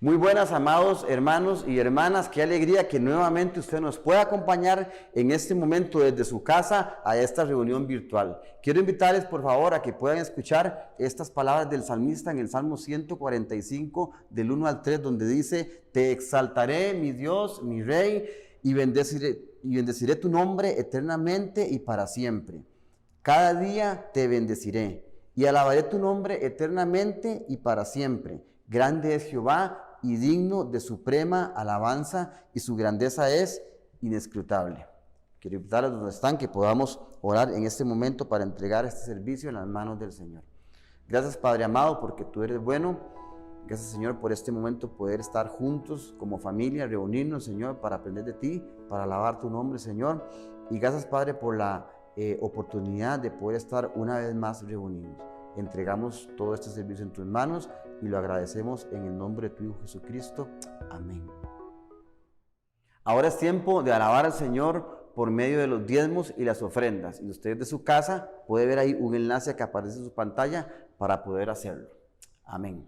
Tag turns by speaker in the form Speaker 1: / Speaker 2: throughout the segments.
Speaker 1: Muy buenas, amados hermanos y hermanas, qué alegría que nuevamente usted nos pueda acompañar en este momento desde su casa a esta reunión virtual. Quiero invitarles por favor a que puedan escuchar estas palabras del salmista en el Salmo 145 del 1 al 3, donde dice: Te exaltaré, mi Dios, mi Rey, y bendeciré tu nombre eternamente y para siempre. Cada día te bendeciré y alabaré tu nombre eternamente y para siempre. Grande es Jehová y digno de suprema alabanza, y su grandeza es inescrutable. Quiero invitarles donde están que podamos orar en este momento para entregar este servicio en las manos del Señor. Gracias, Padre amado, porque tú eres bueno. Gracias, Señor, por este momento poder estar juntos como familia, reunirnos, Señor, para aprender de ti, para alabar tu nombre, Señor. Y gracias, Padre, por la oportunidad de poder estar una vez más reunidos. Entregamos todo este servicio en tus manos y lo agradecemos en el nombre de tu Hijo Jesucristo. Amén. Ahora es tiempo de alabar al Señor por medio de los diezmos y las ofrendas. Y usted de su casa puede ver ahí un enlace que aparece en su pantalla para poder hacerlo. Amén.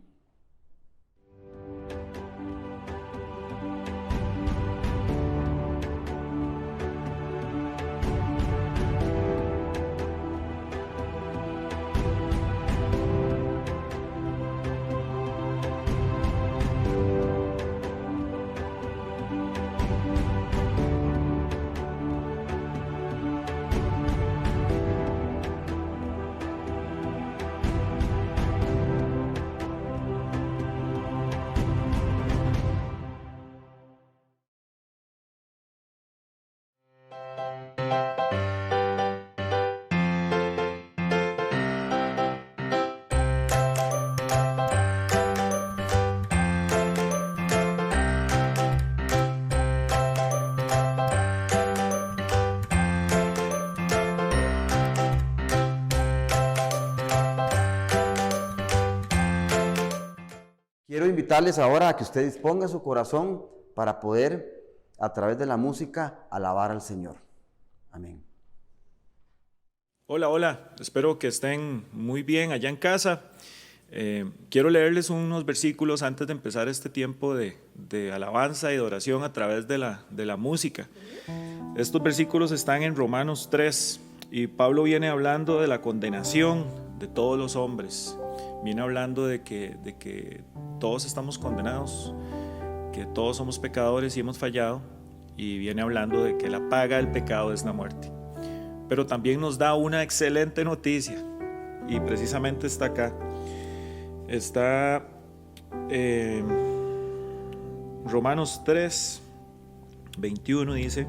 Speaker 1: Quiero invitarles ahora a que usted disponga su corazón para poder, a través de la música, alabar al Señor. Amén.
Speaker 2: Hola, hola. Espero que estén muy bien allá en casa. Quiero leerles unos versículos antes de empezar este tiempo de alabanza y de oración a través de la música. Estos versículos están en Romanos 3 y Pablo viene hablando de la condenación de todos los hombres. Viene hablando de que todos estamos condenados, que todos somos pecadores y hemos fallado, y viene hablando de que la paga del pecado es la muerte. Pero también nos da una excelente noticia, y precisamente está acá. Está Romanos 3, 21 dice: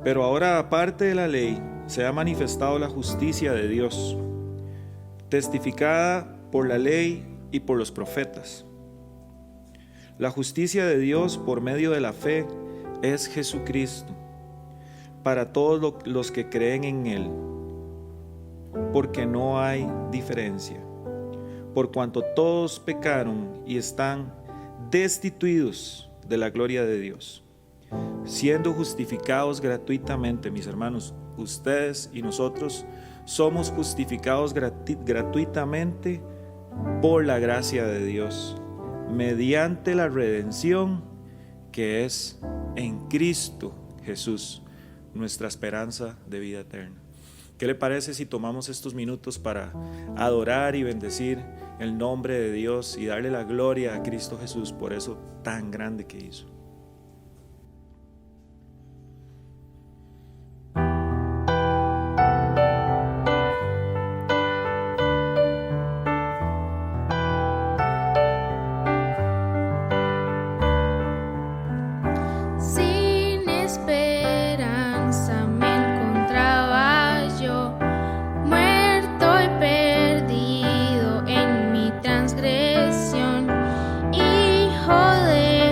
Speaker 2: Pero ahora, aparte de la ley, se ha manifestado la justicia de Dios, testificada por la ley y por los profetas. La justicia de Dios por medio de la fe es Jesucristo, para todos los que creen en Él, porque no hay diferencia, por cuanto todos pecaron y están destituidos de la gloria de Dios, siendo justificados gratuitamente. Mis hermanos, ustedes y nosotros somos justificados gratuitamente por la gracia de Dios, mediante la redención que es en Cristo Jesús, nuestra esperanza de vida eterna. ¿Qué le parece si tomamos estos minutos para adorar y bendecir el nombre de Dios y darle la gloria a Cristo Jesús por eso tan grande que hizo?
Speaker 3: Hijo de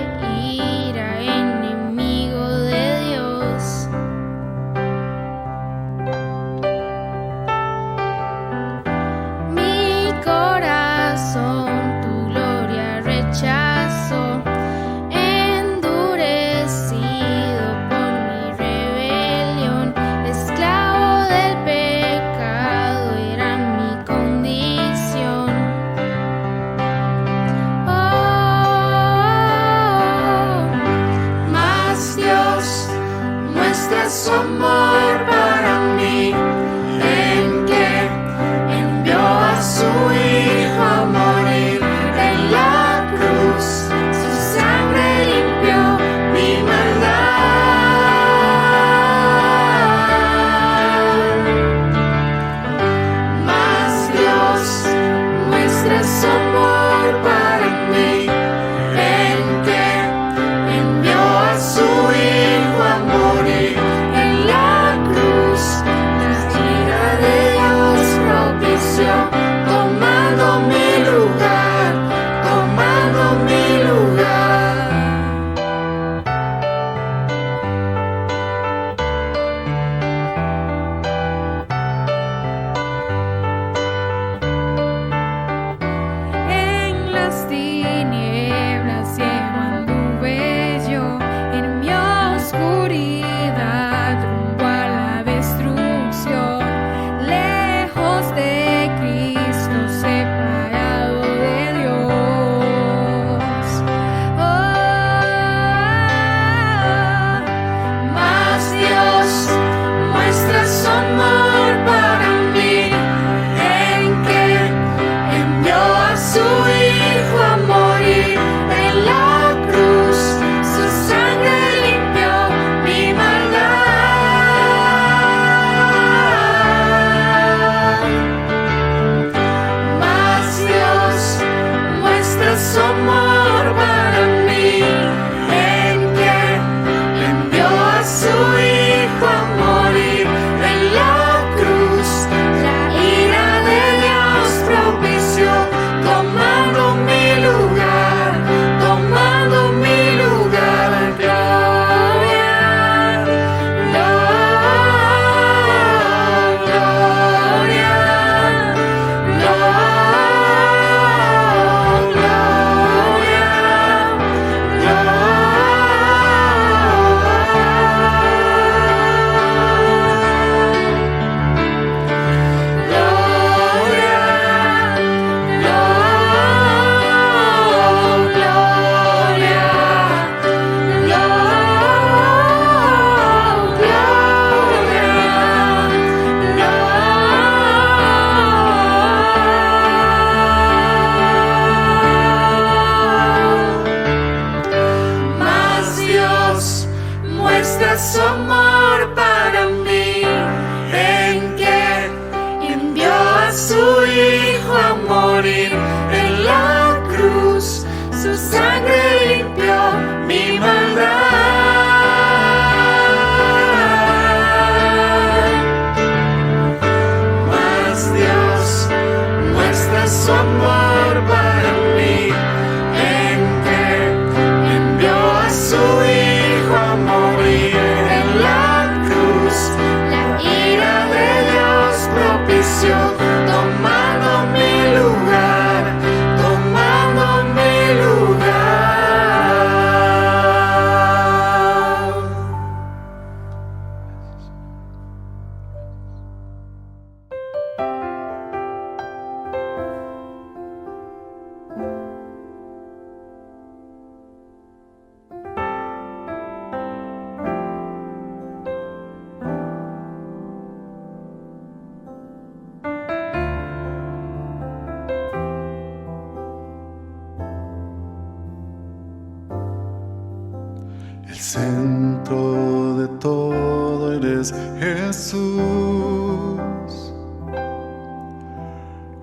Speaker 3: centro de todo eres Jesús.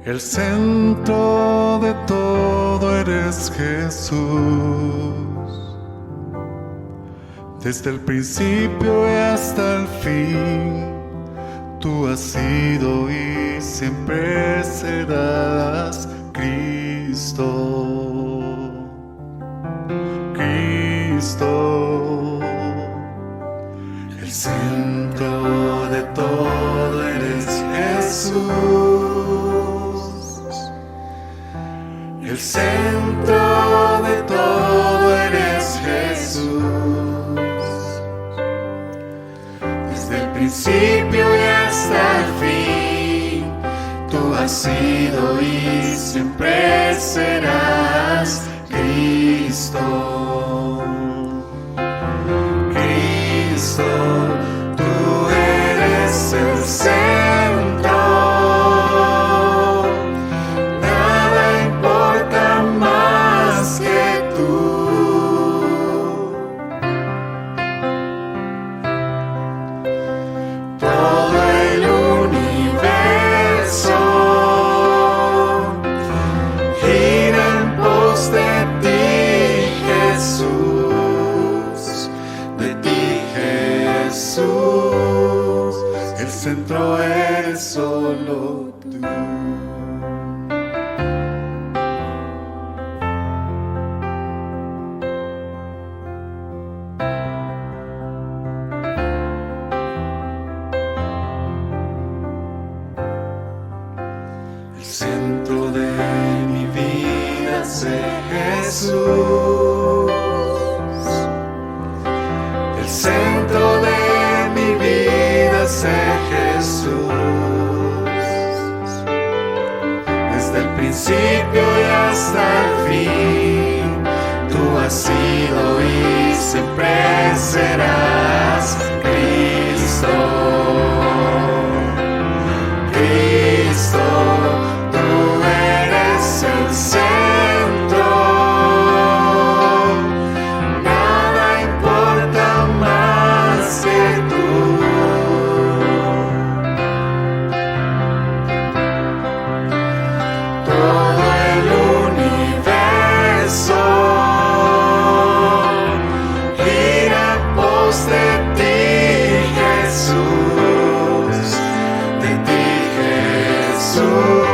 Speaker 3: El centro de todo eres Jesús. Desde el principio y hasta el fin, tú has sido y siempre serás Cristo. Cristo. El centro de todo eres Jesús. El centro de todo eres Jesús. Desde el principio y hasta el fin, tú has sido y siempre serás Cristo. Cristo, tú eres el centro. Nada importa más que tú. Todo el universo gira en pos de ti, Jesús. De ti, Jesús. El centro eres solo tú. El centro de mi vida sé Jesús. El centro de mi vida sé Jesús. Desde el principio y hasta el fin, tú has sido y siempre serás Cristo. Cristo, tú eres el centro. Nada importa más que tú. Todo el universo gira en pos de ti, Jesús. De ti, Jesús.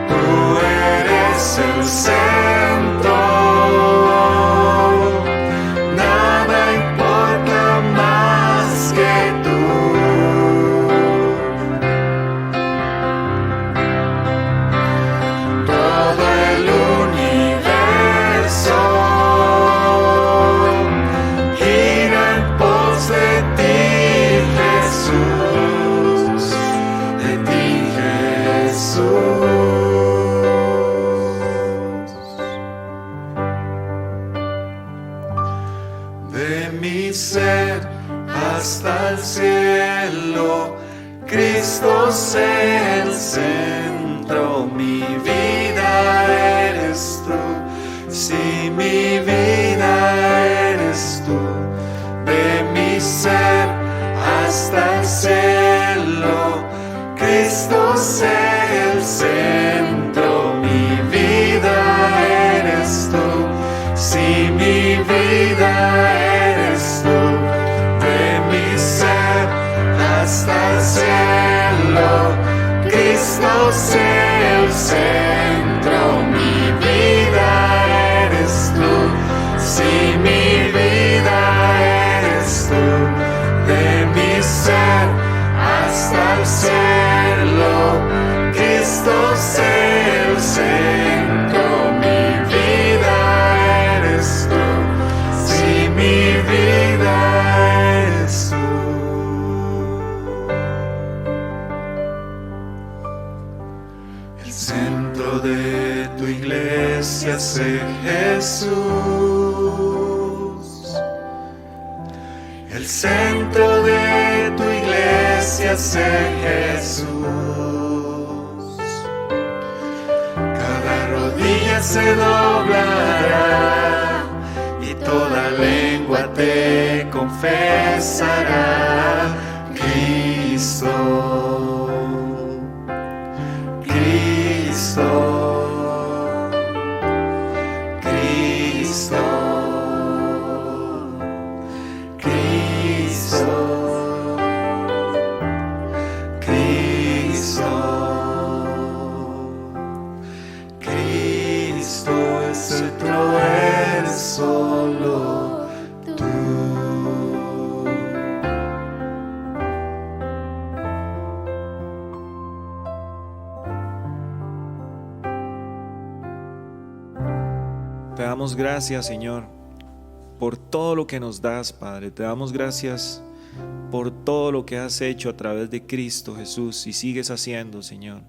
Speaker 3: Tú eres el centro. Nada importa más que tú. Todo el universo gira en pos de ti, Jesús. De ti, Jesús. De mi ser hasta el cielo, Cristo sea el centro. Mi vida eres tú, si mi vida eres tú. De mi ser hasta el cielo, Cristo sea el centro. Mi vida eres tú, si mi vida eres tú. De mi ser hasta el cielo, Cristo sea el centro. Mi vida eres tú, si mi vida eres tú. De mi ser hasta el cielo, Cristo sea el centro. Mi vida eres tú, si mi vida eres tú. El centro de tu iglesia sé Jesús. El centro de tu iglesia sé Jesús. Cada rodilla se doblará y toda lengua lengua te confesará. Cristo, Cristo, Cristo, Cristo, Cristo, Cristo, el centro eres solo tú.
Speaker 2: Te damos gracias, Señor, por todo lo que nos das, Padre. Te damos gracias por todo lo que has hecho a través de Cristo Jesús y sigues haciendo, Señor.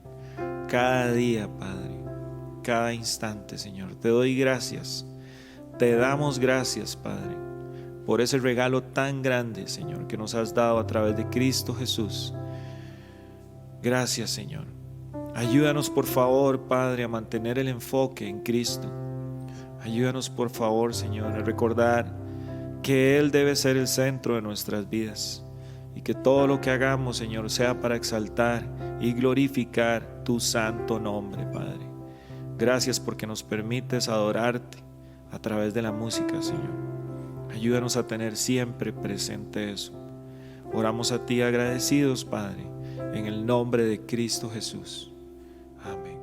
Speaker 2: Cada día, Padre, cada instante, Señor. Te doy gracias. Te damos gracias, Padre, por ese regalo tan grande, Señor, que nos has dado a través de Cristo Jesús. Gracias, Señor. Ayúdanos, por favor, Padre, a mantener el enfoque en Cristo. Ayúdanos, por favor, Señor, a recordar que Él debe ser el centro de nuestras vidas y que todo lo que hagamos, Señor, sea para exaltar y glorificar tu santo nombre, Padre. Gracias porque nos permites adorarte a través de la música, Señor. Ayúdanos a tener siempre presente eso. Oramos a ti agradecidos, Padre, en el nombre de Cristo Jesús. Amén.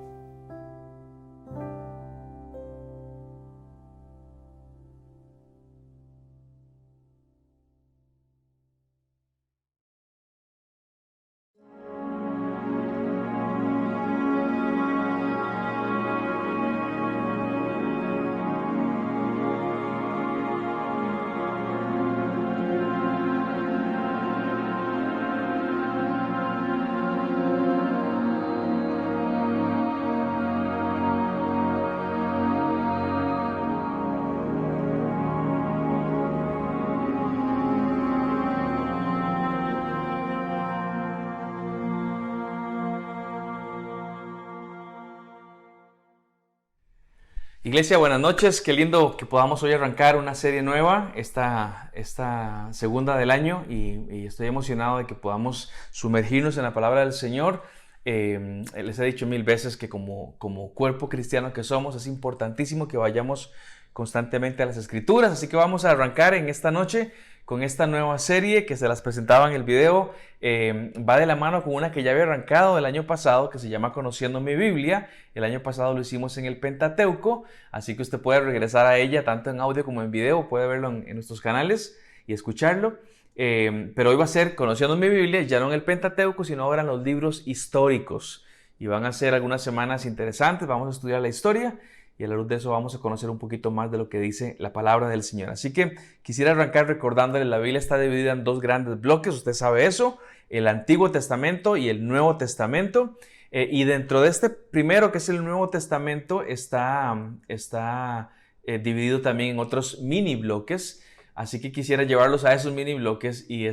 Speaker 4: Iglesia, buenas noches. Qué lindo que podamos hoy arrancar una serie nueva, esta segunda del año, y estoy emocionado de que podamos sumergirnos en la palabra del Señor. Les he dicho 1000 veces que como cuerpo cristiano que somos, es importantísimo que vayamos constantemente a las Escrituras, así que vamos a arrancar en esta noche con esta nueva serie que se las presentaba en el video. Va de la mano con una que ya había arrancado el año pasado, que se llama Conociendo mi Biblia. El año pasado lo hicimos en el Pentateuco, así que usted puede regresar a ella tanto en audio como en video, puede verlo en nuestros canales y escucharlo. Pero hoy va a ser Conociendo mi Biblia, ya no en el Pentateuco, sino ahora en los libros históricos. Y van a ser algunas semanas interesantes, vamos a estudiar la historia y a la luz de eso vamos a conocer un poquito más de lo que dice la palabra del Señor. Así que quisiera arrancar recordándole, la Biblia está dividida en dos grandes bloques, usted sabe eso, el Antiguo Testamento y el Nuevo Testamento. Y dentro de este primero, que es el Nuevo Testamento, está dividido también en otros mini bloques. Así que quisiera llevarlos a esos mini bloques y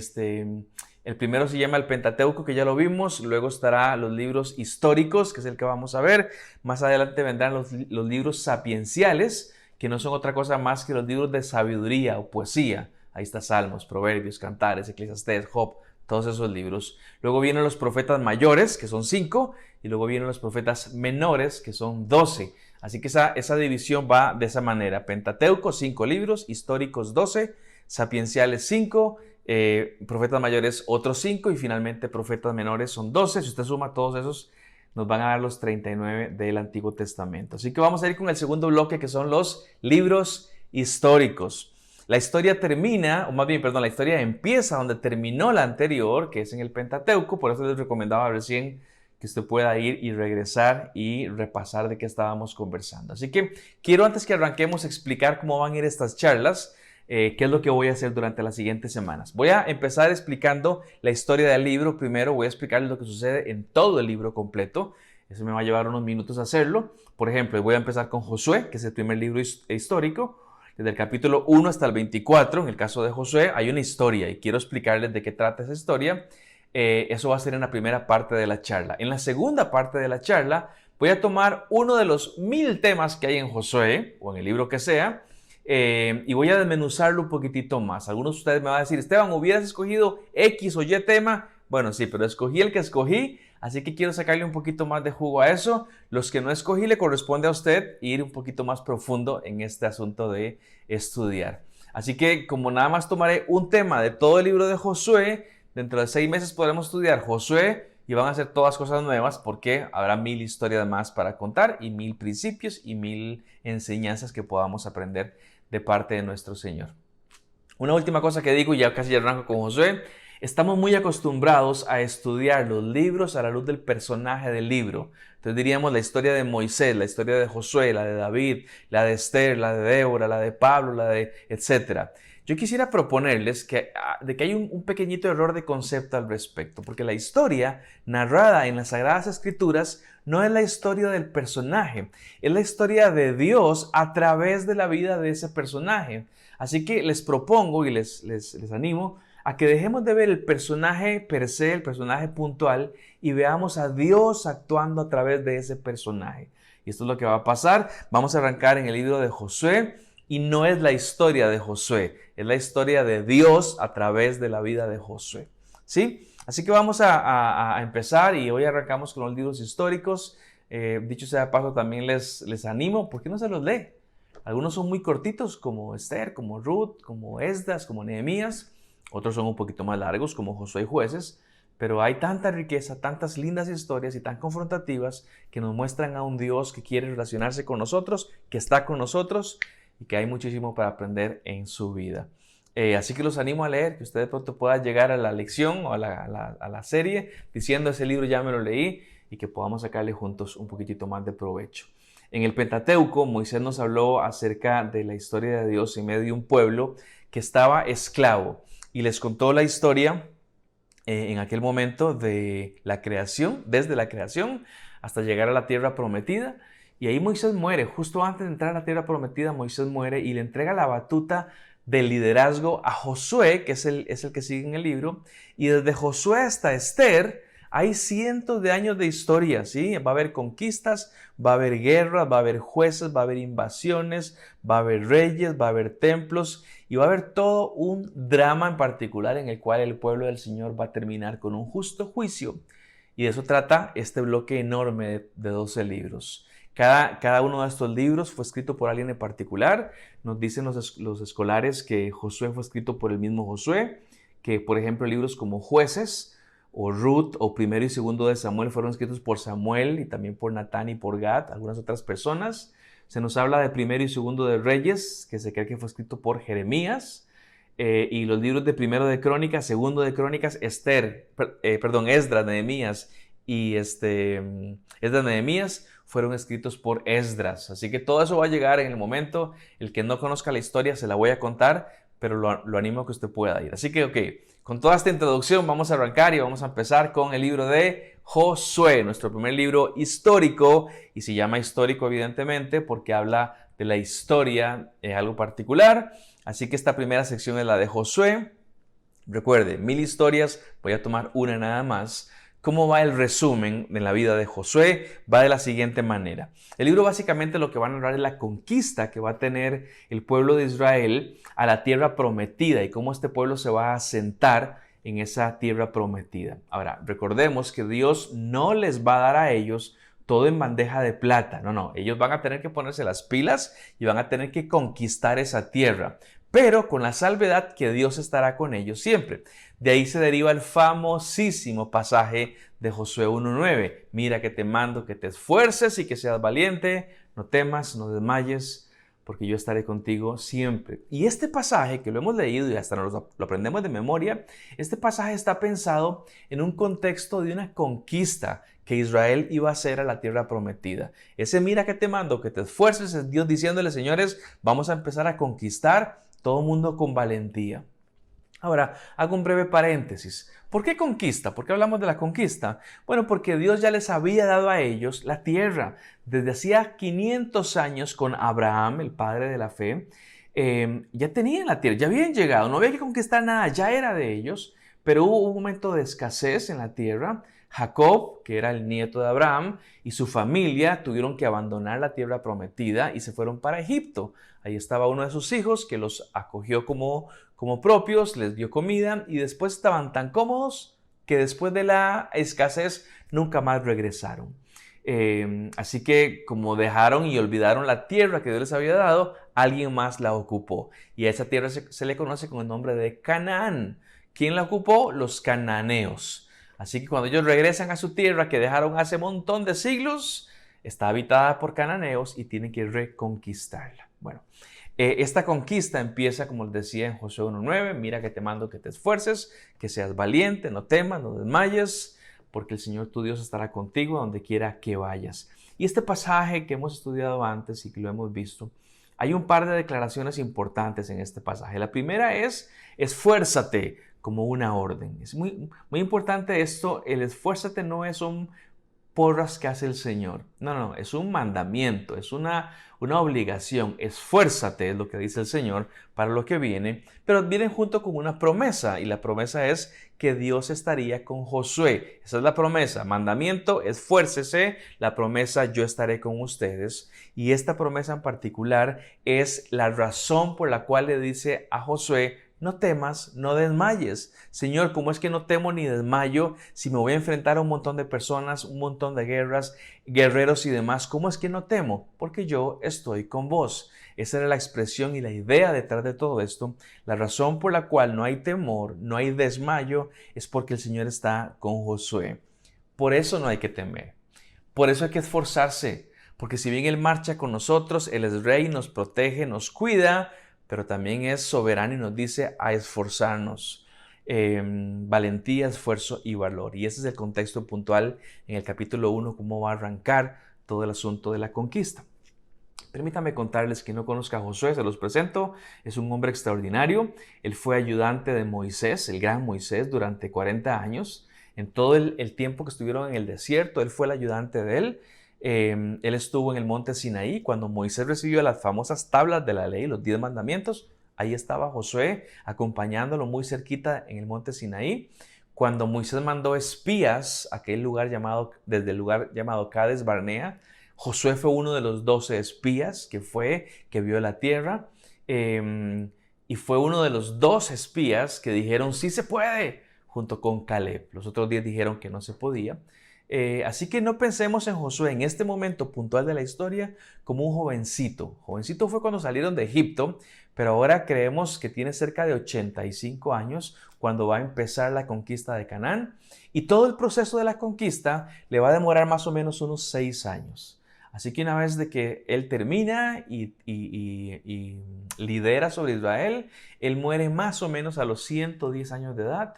Speaker 4: el primero se llama el Pentateuco, que ya lo vimos. Luego estará los libros históricos, que es el que vamos a ver. Más adelante vendrán los libros sapienciales, que no son otra cosa más que los libros de sabiduría o poesía. Ahí está Salmos, Proverbios, Cantares, Eclesiastés, Job, todos esos libros. Luego vienen los profetas mayores, que son 5, y luego vienen los profetas menores, que son 12. Así que esa división va de esa manera. Pentateuco, 5 libros, históricos 12, sapienciales 5, profetas mayores otros 5 y finalmente profetas menores son 12. Si usted suma todos esos, nos van a dar los 39 del Antiguo Testamento. Así que vamos a ir con el segundo bloque, que son los libros históricos. La historia termina, o más bien, perdón, la historia empieza donde terminó la anterior, que es en el Pentateuco. Por eso les recomendaba recién que usted pueda ir y regresar y repasar de qué estábamos conversando. Así que quiero, antes que arranquemos, explicar cómo van a ir estas charlas, qué es lo que voy a hacer durante las siguientes semanas. Voy a empezar explicando la historia del libro. Primero voy a explicarles lo que sucede en todo el libro completo. Eso me va a llevar unos minutos hacerlo. Por ejemplo, voy a empezar con Josué, que es el primer libro histórico. Desde el capítulo 1 hasta el 24, en el caso de Josué, hay una historia y quiero explicarles de qué trata esa historia. Eso va a ser en la primera parte de la charla. En la segunda parte de la charla voy a tomar uno de los 1000 temas que hay en Josué, o en el libro que sea, y voy a desmenuzarlo un poquitito más. Algunos de ustedes me van a decir, Esteban, ¿hubieras escogido X o Y tema? Bueno, sí, pero escogí el que escogí, así que quiero sacarle un poquito más de jugo a eso. Los que no escogí le corresponde a usted ir un poquito más profundo en este asunto de estudiar. Así que como nada más tomaré un tema de todo el libro de Josué, dentro de 6 meses podremos estudiar Josué y van a ser todas cosas nuevas porque habrá 1000 historias más para contar y 1000 principios y 1000 enseñanzas que podamos aprender de parte de nuestro Señor. Una última cosa que digo, ya casi arranco con Josué. Estamos muy acostumbrados a estudiar los libros a la luz del personaje del libro. Entonces diríamos la historia de Moisés, la historia de Josué, la de David, la de Esther, la de Débora, la de Pablo, la de etcétera. Yo quisiera proponerles que hay un pequeñito error de concepto al respecto, porque la historia narrada en las Sagradas Escrituras no es la historia del personaje, es la historia de Dios a través de la vida de ese personaje. Así que les propongo y les animo a que dejemos de ver el personaje per se, el personaje puntual, y veamos a Dios actuando a través de ese personaje. Y esto es lo que va a pasar. Vamos a arrancar en el libro de Josué, y no es la historia de Josué, es la historia de Dios a través de la vida de Josué. ¿Sí? Así que vamos a empezar, y hoy arrancamos con los libros históricos. Dicho sea de paso, también les animo, ¿por qué no se los lee? Algunos son muy cortitos, como Esther, como Ruth, como Esdras, como Nehemías. Otros son un poquito más largos, como Josué y Jueces, pero hay tanta riqueza, tantas lindas historias y tan confrontativas que nos muestran a un Dios que quiere relacionarse con nosotros, que está con nosotros y que hay muchísimo para aprender en su vida. Así que los animo a leer, que usted de pronto pueda llegar a la lección o a la serie diciendo ese libro ya me lo leí y que podamos sacarle juntos un poquitito más de provecho. En el Pentateuco, Moisés nos habló acerca de la historia de Dios en medio de un pueblo que estaba esclavo. Y les contó la historia en aquel momento de la creación, desde la creación hasta llegar a la tierra prometida. Y ahí Moisés muere. Justo antes de entrar a la tierra prometida, Moisés muere y le entrega la batuta del liderazgo a Josué, que es el que sigue en el libro. Y desde Josué hasta Esther hay cientos de años de historia, ¿sí? Va a haber conquistas, va a haber guerras, va a haber jueces, va a haber invasiones, va a haber reyes, va a haber templos y va a haber todo un drama en particular en el cual el pueblo del Señor va a terminar con un justo juicio. Y de eso trata este bloque enorme de 12 libros. Cada uno de estos libros fue escrito por alguien en particular. Nos dicen los escolares que Josué fue escrito por el mismo Josué, que por ejemplo libros como Jueces, o Ruth, o Primero y Segundo de Samuel fueron escritos por Samuel y también por Natán y por Gad, algunas otras personas. Se nos habla de Primero y Segundo de Reyes, que se cree que fue escrito por Jeremías, y los libros de Primero de Crónicas, Segundo de Crónicas, Esdras, Nehemías y Nehemías fueron escritos por Esdras. Así que todo eso va a llegar en el momento. El que no conozca la historia se la voy a contar, pero lo animo a que usted pueda ir. Así que, ok, con toda esta introducción vamos a arrancar y vamos a empezar con el libro de Josué, nuestro primer libro histórico, y se llama histórico evidentemente porque habla de la historia en algo particular. Así que esta primera sección es la de Josué. Recuerde, 1000 historias, voy a tomar una nada más. ¿Cómo va el resumen de la vida de Josué? Va de la siguiente manera. El libro básicamente lo que va a narrar es la conquista que va a tener el pueblo de Israel a la tierra prometida y cómo este pueblo se va a asentar en esa tierra prometida. Ahora, recordemos que Dios no les va a dar a ellos todo en bandeja de plata. No, ellos van a tener que ponerse las pilas y van a tener que conquistar esa tierra, pero con la salvedad que Dios estará con ellos siempre. De ahí se deriva el famosísimo pasaje de Josué 1:9. Mira que te mando que te esfuerces y que seas valiente, no temas, no desmayes, porque yo estaré contigo siempre. Y este pasaje que lo hemos leído y hasta lo aprendemos de memoria, este pasaje está pensado en un contexto de una conquista que Israel iba a hacer a la tierra prometida. Ese mira que te mando, que te esfuerces, es Dios diciéndole, señores, vamos a empezar a conquistar todo mundo con valentía. Ahora, hago un breve paréntesis. ¿Por qué conquista? ¿Por qué hablamos de la conquista? Bueno, porque Dios ya les había dado a ellos la tierra. Desde hacía 500 años con Abraham, el padre de la fe, ya tenían la tierra, ya habían llegado, no había que conquistar nada, ya era de ellos. Pero hubo un momento de escasez en la tierra. Jacob, que era el nieto de Abraham, y su familia tuvieron que abandonar la tierra prometida y se fueron para Egipto. Ahí estaba uno de sus hijos que los acogió como propios, les dio comida y después estaban tan cómodos que después de la escasez nunca más regresaron. Así que como dejaron y olvidaron la tierra que Dios les había dado, alguien más la ocupó. Y a esa tierra se le conoce con el nombre de Canaán. ¿Quién la ocupó? Los cananeos. Así que cuando ellos regresan a su tierra que dejaron hace un montón de siglos, está habitada por cananeos y tienen que reconquistarla. Bueno, esta conquista empieza, como les decía en Josué 1:9, mira que te mando que te esfuerces, que seas valiente, no temas, no desmayes, porque el Señor tu Dios estará contigo donde quiera que vayas. Y este pasaje que hemos estudiado antes y que lo hemos visto, hay un par de declaraciones importantes en este pasaje. La primera es, esfuérzate como una orden. Es muy importante esto. El esfuérzate no es un porras que hace el Señor. No, es un mandamiento, es una obligación. Esfuérzate, es lo que dice el Señor para lo que viene, pero viene junto con una promesa, y la promesa es que Dios estaría con Josué. Esa es la promesa, mandamiento, esfuércese, la promesa, yo estaré con ustedes, y esta promesa en particular es la razón por la cual le dice a Josué, no temas, no desmayes. Señor, ¿cómo es que no temo ni desmayo si me voy a enfrentar a un montón de personas, un montón de guerras, guerreros y demás? ¿Cómo es que no temo? Porque yo estoy con vos. Esa era la expresión y la idea detrás de todo esto. La razón por la cual no hay temor, no hay desmayo, es porque el Señor está con Josué. Por eso no hay que temer. Por eso hay que esforzarse. Porque si bien Él marcha con nosotros, Él es Rey, nos protege, nos cuida, pero también es soberano y nos dice a esforzarnos. Valentía, esfuerzo y valor. Y ese es el contexto puntual en el capítulo 1, cómo va a arrancar todo el asunto de la conquista. Permítame contarles que no conozca a Josué, se los presento. Es un hombre extraordinario. Él fue ayudante de Moisés, el gran Moisés, durante 40 años. En todo el tiempo que estuvieron en el desierto, él fue el ayudante de él. Él estuvo en el monte Sinaí cuando Moisés recibió las famosas tablas de la ley, los 10 mandamientos. Ahí estaba Josué acompañándolo muy cerquita en el monte Sinaí. Cuando Moisés mandó espías a aquel lugar desde el lugar llamado Cades Barnea, Josué fue uno de los 12 espías que vio la tierra, y fue uno de los 2 espías que dijeron sí se puede, junto con Caleb. Los otros 10 dijeron que no se podía. Así que no pensemos en Josué en este momento puntual de la historia como un jovencito. Jovencito fue cuando salieron de Egipto, pero ahora creemos que tiene cerca de 85 años cuando va a empezar la conquista de Canaán. Y todo el proceso de la conquista le va a demorar más o menos unos 6 años. Así que una vez de que él termina y lidera sobre Israel, él muere más o menos a los 110 años de edad.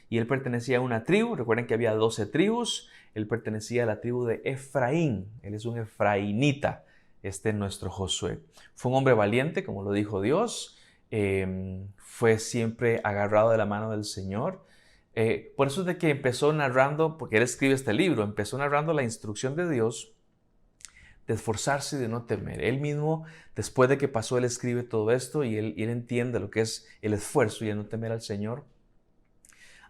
Speaker 4: Y él pertenecía a una tribu. Recuerden que había 12 tribus. Él pertenecía a la tribu de Efraín. Él es un efraínita, nuestro Josué. Fue un hombre valiente, como lo dijo Dios. Fue siempre agarrado de la mano del Señor. Por eso es de que empezó narrando, porque él escribe este libro, empezó narrando la instrucción de Dios de esforzarse y de no temer. Él mismo, después de que pasó, él escribe todo esto y él entiende lo que es el esfuerzo y el no temer al Señor.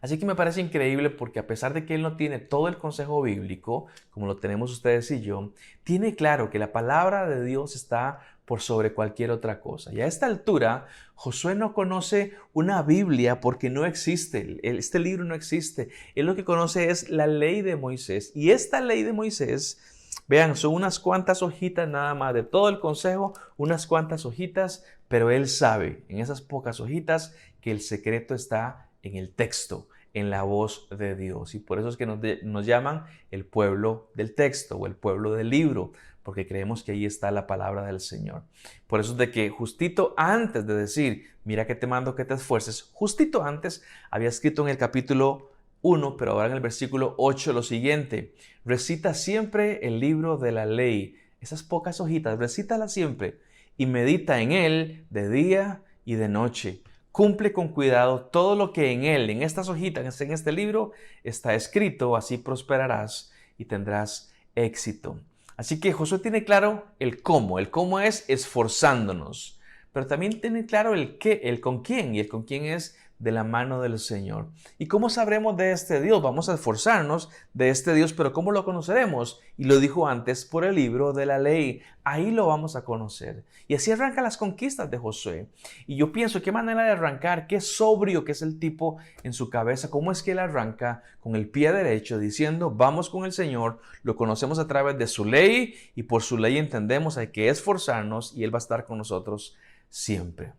Speaker 4: Así que me parece increíble porque a pesar de que él no tiene todo el consejo bíblico, como lo tenemos ustedes y yo, tiene claro que la palabra de Dios está por sobre cualquier otra cosa. Y a esta altura, Josué no conoce una Biblia porque no existe. Este libro no existe. Él lo que conoce es la ley de Moisés. Y esta ley de Moisés, vean, son unas cuantas hojitas nada más de todo el consejo, unas cuantas hojitas, pero él sabe en esas pocas hojitas que el secreto está en el texto, en la voz de Dios. Y por eso es que nos llaman el pueblo del texto o el pueblo del libro, porque creemos que ahí está la palabra del Señor. Por eso es de que justito antes de decir, mira que te mando que te esfuerces, justito antes había escrito en el capítulo 1, pero ahora en el versículo 8 lo siguiente: recita siempre el libro de la ley, esas pocas hojitas, recítalas siempre y medita en él de día y de noche. Cumple con cuidado todo lo que en él, en estas hojitas, en este libro, está escrito, así prosperarás y tendrás éxito. Así que Josué tiene claro el cómo. El cómo es esforzándonos, pero también tiene claro el qué, el con quién, y el con quién es de la mano del Señor. ¿Y cómo sabremos de este Dios? Vamos a esforzarnos de este Dios, pero ¿cómo lo conoceremos? Y lo dijo antes, por el libro de la ley. Ahí lo vamos a conocer. Y así arrancan las conquistas de Josué. Y yo pienso, qué manera de arrancar, qué sobrio que es el tipo en su cabeza, cómo es que él arranca con el pie derecho diciendo, vamos con el Señor, lo conocemos a través de su ley y por su ley entendemos hay que esforzarnos y Él va a estar con nosotros siempre.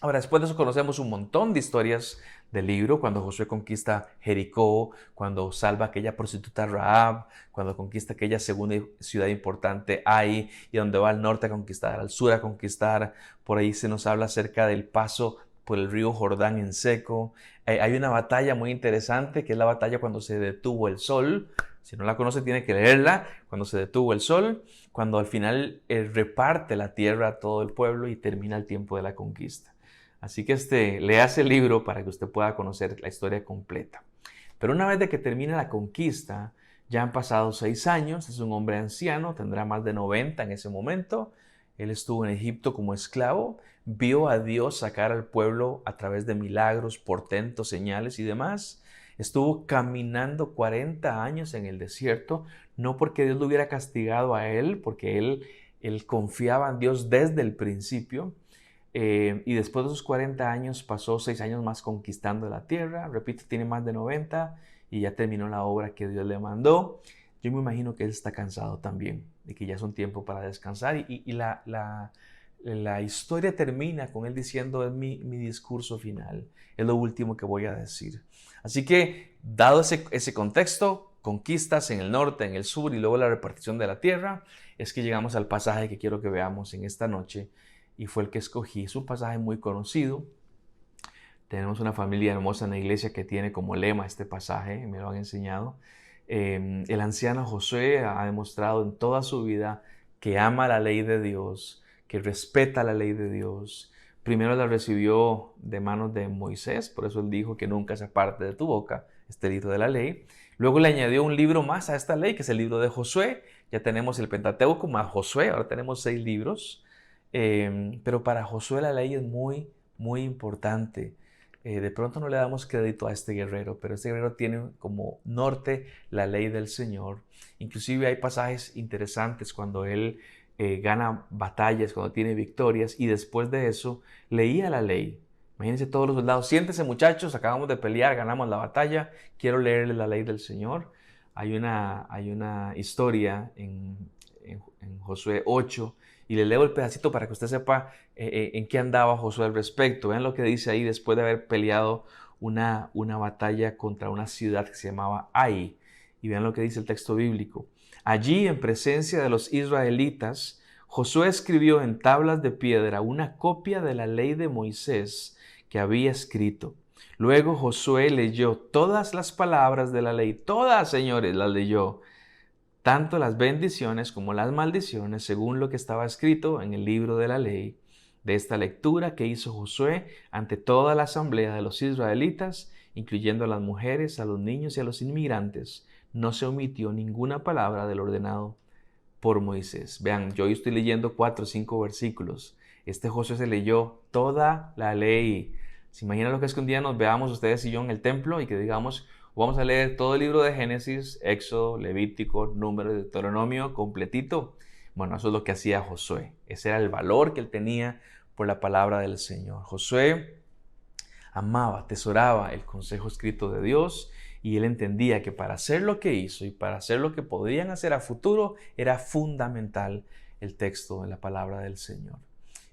Speaker 4: Ahora, después de eso conocemos un montón de historias del libro, cuando Josué conquista Jericó, cuando salva a aquella prostituta Rahab, cuando conquista aquella segunda ciudad importante Ai, y donde va al norte a conquistar, al sur a conquistar. Por ahí se nos habla acerca del paso por el río Jordán en seco. Hay una batalla muy interesante, que es la batalla cuando se detuvo el sol. Si no la conoce, tiene que leerla. Cuando se detuvo el sol, cuando al final reparte la tierra a todo el pueblo y termina el tiempo de la conquista. Así que léase el libro para que usted pueda conocer la historia completa. Pero una vez de que termina la conquista, ya han pasado 6 años, es un hombre anciano, tendrá más de 90 en ese momento. Él estuvo en Egipto como esclavo, vio a Dios sacar al pueblo a través de milagros, portentos, señales y demás. Estuvo caminando 40 años en el desierto, no porque Dios lo hubiera castigado a él, porque él confiaba en Dios desde el principio. Y después de esos 40 años pasó 6 años más conquistando la tierra. Repito, tiene más de 90 y ya terminó la obra que Dios le mandó. Yo me imagino que él está cansado también, de que ya es un tiempo para descansar. Y la historia termina con él diciendo, es mi discurso final, es lo último que voy a decir. Así que, dado ese contexto, conquistas en el norte, en el sur y luego la repartición de la tierra, es que llegamos al pasaje que quiero que veamos en esta noche. Y fue el que escogí. Es un pasaje muy conocido. Tenemos una familia hermosa en la iglesia que tiene como lema este pasaje, me lo han enseñado. El anciano Josué ha demostrado en toda su vida que ama la ley de Dios, que respeta la ley de Dios. Primero la recibió de manos de Moisés, por eso él dijo que nunca se aparte de tu boca este libro de la ley. Luego le añadió un libro más a esta ley, que es el libro de Josué. Ya tenemos el Pentateuco más Josué, ahora tenemos 6 libros. Pero para Josué la ley es muy, muy importante. De pronto no le damos crédito a este guerrero, pero este guerrero tiene como norte la ley del Señor. Inclusive hay pasajes interesantes cuando él gana batallas, cuando tiene victorias, y después de eso leía la ley. Imagínense todos los soldados, siéntense muchachos, acabamos de pelear, ganamos la batalla, quiero leerles la ley del Señor. Hay una historia en Josué 8, y le leo el pedacito para que usted sepa en qué andaba Josué al respecto. Vean lo que dice ahí después de haber peleado una batalla contra una ciudad que se llamaba Ai. Y vean lo que dice el texto bíblico. Allí, en presencia de los israelitas, Josué escribió en tablas de piedra una copia de la ley de Moisés que había escrito. Luego Josué leyó todas las palabras de la ley. Todas, señores, las leyó. Tanto las bendiciones como las maldiciones, según lo que estaba escrito en el libro de la ley. De esta lectura que hizo Josué ante toda la asamblea de los israelitas, incluyendo a las mujeres, a los niños y a los inmigrantes, no se omitió ninguna palabra del ordenado por Moisés. Vean, yo hoy estoy leyendo 4 o 5 versículos. Este Josué se leyó toda la ley. ¿Se imaginan lo que es que un día nos veamos ustedes y yo en el templo y que digamos, vamos a leer todo el libro de Génesis, Éxodo, Levítico, Números, Deuteronomio, completito? Bueno, eso es lo que hacía Josué. Ese era el valor que él tenía por la palabra del Señor. Josué amaba, atesoraba el consejo escrito de Dios y él entendía que para hacer lo que hizo y para hacer lo que podían hacer a futuro era fundamental el texto de la palabra del Señor.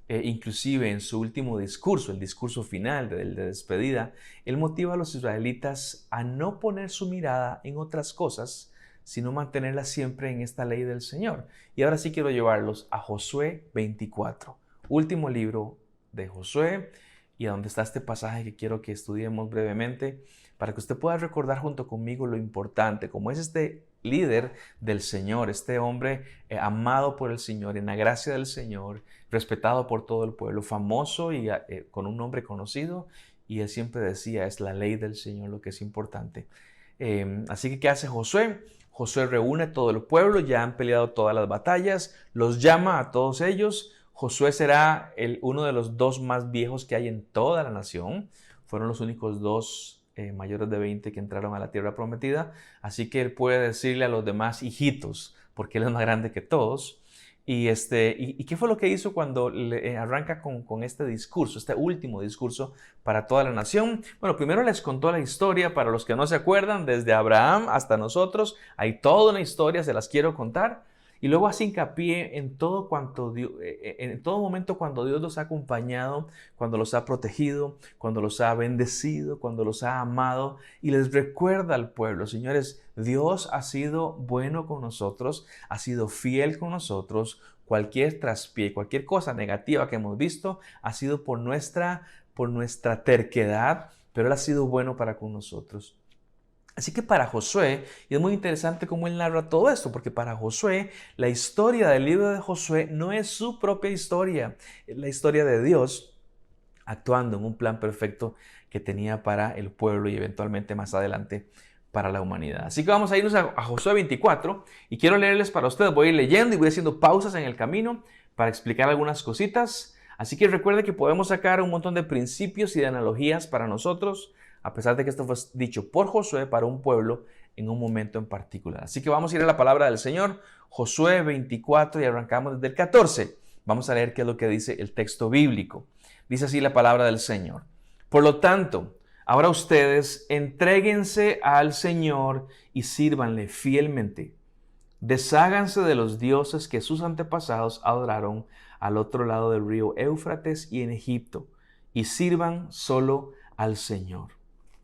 Speaker 4: Inclusive en su último discurso, el discurso final de despedida, él motiva a los israelitas a no poner su mirada en otras cosas, sino mantenerla siempre en esta ley del Señor. Y ahora sí quiero llevarlos a Josué 24, último libro de Josué, y a donde está este pasaje que quiero que estudiemos brevemente, para que usted pueda recordar junto conmigo lo importante, como es este líder del Señor, este hombre amado por el Señor, en la gracia del Señor, respetado por todo el pueblo, famoso y con un nombre conocido, y él siempre decía, es la ley del Señor lo que es importante. Así que, ¿qué hace Josué? Josué reúne todo el pueblo, ya han peleado todas las batallas, los llama a todos ellos. Josué será uno de los 2 más viejos que hay en toda la nación. fueron los únicos dos mayores de 20 que entraron a la tierra prometida, así que él puede decirle a los demás hijitos, porque él es más grande que todos. ¿Y qué fue lo que hizo cuando arranca con este discurso, este último discurso para toda la nación? Bueno, primero les contó la historia, para los que no se acuerdan, desde Abraham hasta nosotros, hay toda una historia, se las quiero contar. Y luego hace hincapié en todo en todo momento cuando Dios los ha acompañado, cuando los ha protegido, cuando los ha bendecido, cuando los ha amado, y les recuerda al pueblo: señores, Dios ha sido bueno con nosotros, ha sido fiel con nosotros. Cualquier traspié, cualquier cosa negativa que hemos visto ha sido por nuestra terquedad, pero Él ha sido bueno para con nosotros. Así que para Josué, y es muy interesante cómo él narra todo esto, porque para Josué, la historia del libro de Josué no es su propia historia, es la historia de Dios actuando en un plan perfecto que tenía para el pueblo y eventualmente más adelante para la humanidad. Así que vamos a irnos a Josué 24 y quiero leerles para ustedes. Voy a ir leyendo y voy haciendo pausas en el camino para explicar algunas cositas. Así que recuerde que podemos sacar un montón de principios y de analogías para nosotros, a pesar de que esto fue dicho por Josué para un pueblo en un momento en particular. Así que vamos a ir a la palabra del Señor, Josué 24, y arrancamos desde el 14. Vamos a leer qué es lo que dice el texto bíblico. Dice así la palabra del Señor: por lo tanto, ahora ustedes entréguense al Señor y sírvanle fielmente. Desháganse de los dioses que sus antepasados adoraron al otro lado del río Éufrates y en Egipto, y sirvan solo al Señor.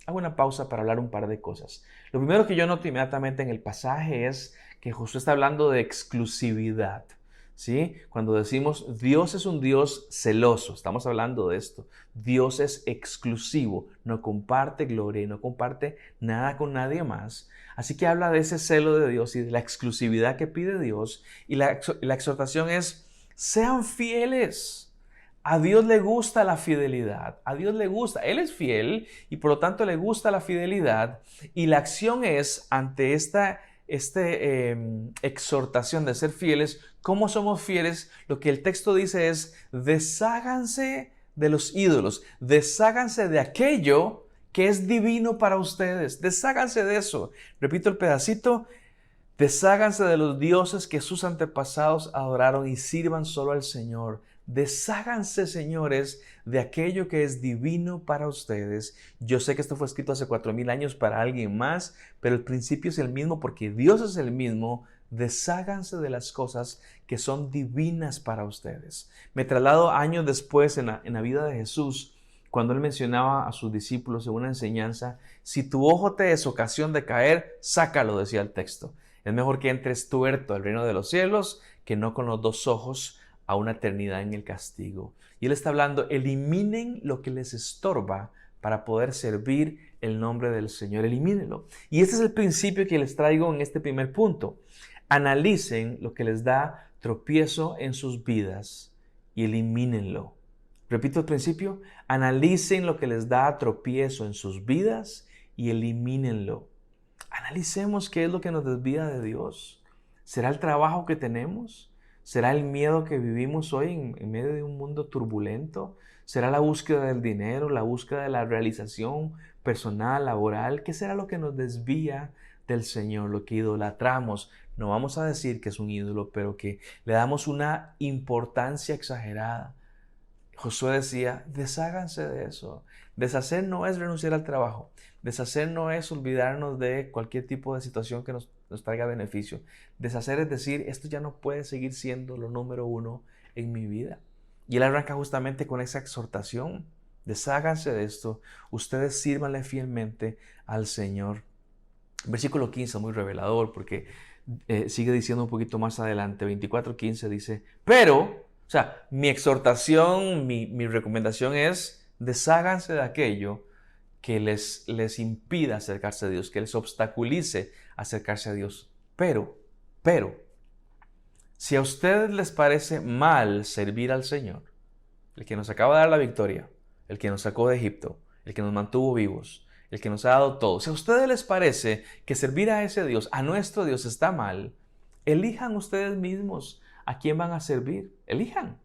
Speaker 4: Hago una pausa para hablar un par de cosas. Lo primero que yo noto inmediatamente en el pasaje es que Josué está hablando de exclusividad, ¿sí? Cuando decimos Dios es un Dios celoso, estamos hablando de esto. Dios es exclusivo, no comparte gloria y no comparte nada con nadie más. Así que habla de ese celo de Dios y de la exclusividad que pide Dios. Y la exhortación es: sean fieles. A Dios le gusta la fidelidad, a Dios le gusta, Él es fiel y por lo tanto le gusta la fidelidad, y la acción es ante esta exhortación de ser fieles. ¿Cómo somos fieles? Lo que el texto dice es: desháganse de los ídolos, desháganse de aquello que es divino para ustedes, desháganse de eso. Repito el pedacito: desháganse de los dioses que sus antepasados adoraron y sirvan solo al Señor. Desháganse, señores, de aquello que es divino para ustedes. Yo sé que esto fue escrito hace 4000 años para alguien más, pero el principio es el mismo porque Dios es el mismo. Desháganse de las cosas que son divinas para ustedes. Me traslado años después en la vida de Jesús, cuando Él mencionaba a sus discípulos en una enseñanza: si tu ojo te es ocasión de caer, sácalo, decía el texto. Es mejor que entres tuerto al reino de los cielos que no con los dos ojos a una eternidad en el castigo. Y Él está hablando: eliminen lo que les estorba para poder servir el nombre del Señor. Elimínenlo. Y este es el principio que les traigo en este primer punto. Analicen lo que les da tropiezo en sus vidas y elimínenlo. Repito el principio: analicen lo que les da tropiezo en sus vidas y elimínenlo. Analicemos qué es lo que nos desvía de Dios. ¿Será el trabajo que tenemos? ¿Será el miedo que vivimos hoy en medio de un mundo turbulento? ¿Será la búsqueda del dinero, la búsqueda de la realización personal, laboral? ¿Qué será lo que nos desvía del Señor, lo que idolatramos? No vamos a decir que es un ídolo, pero que le damos una importancia exagerada. Josué decía: desháganse de eso. Deshacer no es renunciar al trabajo. Deshacer no es olvidarnos de cualquier tipo de situación que nos traiga beneficio. Deshacer es decir: esto ya no puede seguir siendo lo número uno en mi vida. Y Él arranca justamente con esa exhortación: desháganse de esto, ustedes sírvanle fielmente al Señor. Versículo 15, muy revelador, porque sigue diciendo un poquito más adelante, 24:15 dice: pero, o sea, mi exhortación, mi recomendación es: desháganse de aquello que les impida acercarse a Dios, que les obstaculice acercarse a Dios. Pero, si a ustedes les parece mal servir al Señor, el que nos acaba de dar la victoria, el que nos sacó de Egipto, el que nos mantuvo vivos, el que nos ha dado todo, si a ustedes les parece que servir a ese Dios, a nuestro Dios, está mal, elijan ustedes mismos a quién van a servir. Elijan.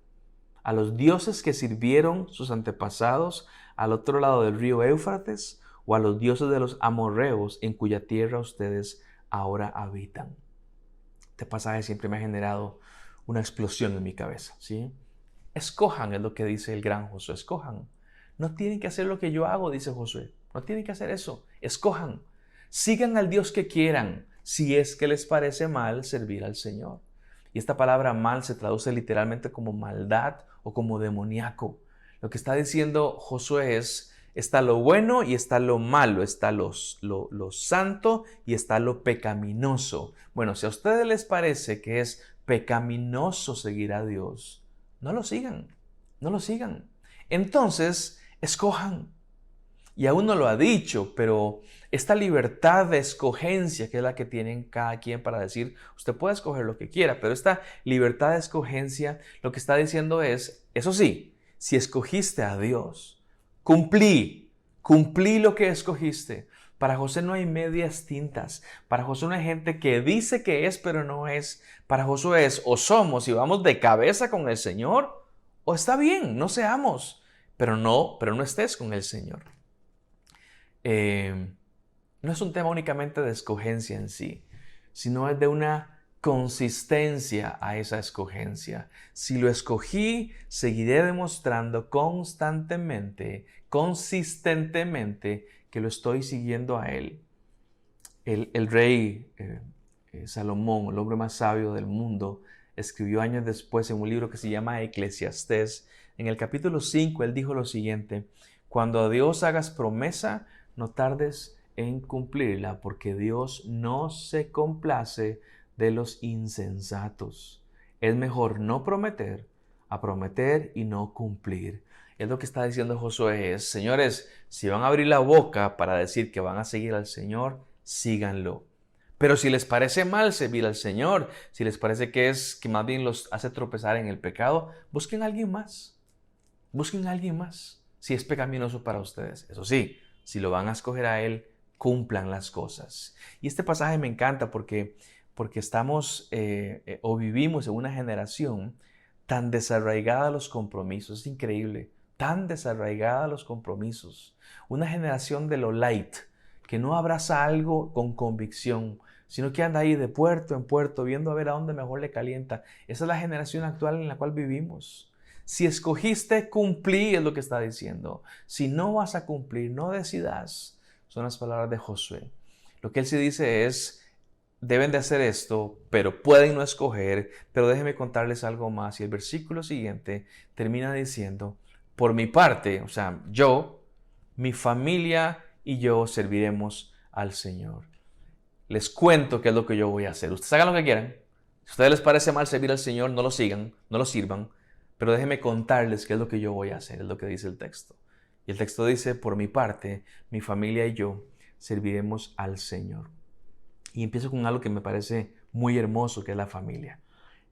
Speaker 4: a los dioses que sirvieron sus antepasados al otro lado del río Éufrates, o a los dioses de los amorreos en cuya tierra ustedes ahora habitan. Este pasaje siempre me ha generado una explosión en mi cabeza, ¿sí? Escojan, es lo que dice el gran Josué, escojan. No tienen que hacer lo que yo hago, dice Josué. No tienen que hacer eso. Escojan. Sigan al Dios que quieran, si es que les parece mal servir al Señor. Y esta palabra mal se traduce literalmente como maldad o como demoníaco. Lo que está diciendo Josué es, está lo bueno y está lo malo, está lo santo y está lo pecaminoso. Bueno, si a ustedes les parece que es pecaminoso seguir a Dios, no lo sigan, no lo sigan. Entonces, escojan. Y aún no lo ha dicho, pero esta libertad de escogencia, que es la que tienen cada quien para decir, usted puede escoger lo que quiera, pero esta libertad de escogencia, lo que está diciendo es, eso sí, si escogiste a Dios, cumplí lo que escogiste. Para José no hay medias tintas. Para José no hay gente que dice que es, pero no es. Para Josué es, o somos y vamos de cabeza con el Señor, o está bien, no seamos, pero no estés con el Señor. No es un tema únicamente de escogencia en sí, sino es de una consistencia a esa escogencia. Si lo escogí, seguiré demostrando constantemente, consistentemente, que lo estoy siguiendo a Él. El rey Salomón, el hombre más sabio del mundo, escribió años después en un libro que se llama Eclesiastés. En el capítulo 5, él dijo lo siguiente: cuando a Dios hagas promesa, no tardes en cumplirla, porque Dios no se complace de los insensatos. Es mejor no prometer a prometer y no cumplir. Es lo que está diciendo Josué es, señores, si van a abrir la boca para decir que van a seguir al Señor, síganlo. Pero si les parece mal servir al Señor, si les parece que es que más bien los hace tropezar en el pecado, busquen a alguien más. Busquen a alguien más, si es pecaminoso para ustedes. Eso sí, si lo van a escoger a Él, cumplan las cosas. Y este pasaje me encanta porque estamos o vivimos en una generación tan desarraigada a los compromisos. Es increíble, tan desarraigada a los compromisos. Una generación de lo light, que no abraza algo con convicción, sino que anda ahí de puerto en puerto, viendo a ver a dónde mejor le calienta. Esa es la generación actual en la cual vivimos. Si escogiste, cumplí, es lo que está diciendo. Si no vas a cumplir, no decidas. Son las palabras de Josué. Lo que él sí dice es, deben de hacer esto, pero pueden no escoger. Pero déjenme contarles algo más. Y el versículo siguiente termina diciendo, por mi parte, o sea, yo, mi familia y yo serviremos al Señor. Les cuento qué es lo que yo voy a hacer. Ustedes hagan lo que quieran. Si a ustedes les parece mal servir al Señor, no lo sigan, no lo sirvan. Pero déjenme contarles qué es lo que yo voy a hacer, es lo que dice el texto. Y el texto dice, por mi parte, mi familia y yo serviremos al Señor. Y empiezo con algo que me parece muy hermoso, que es la familia.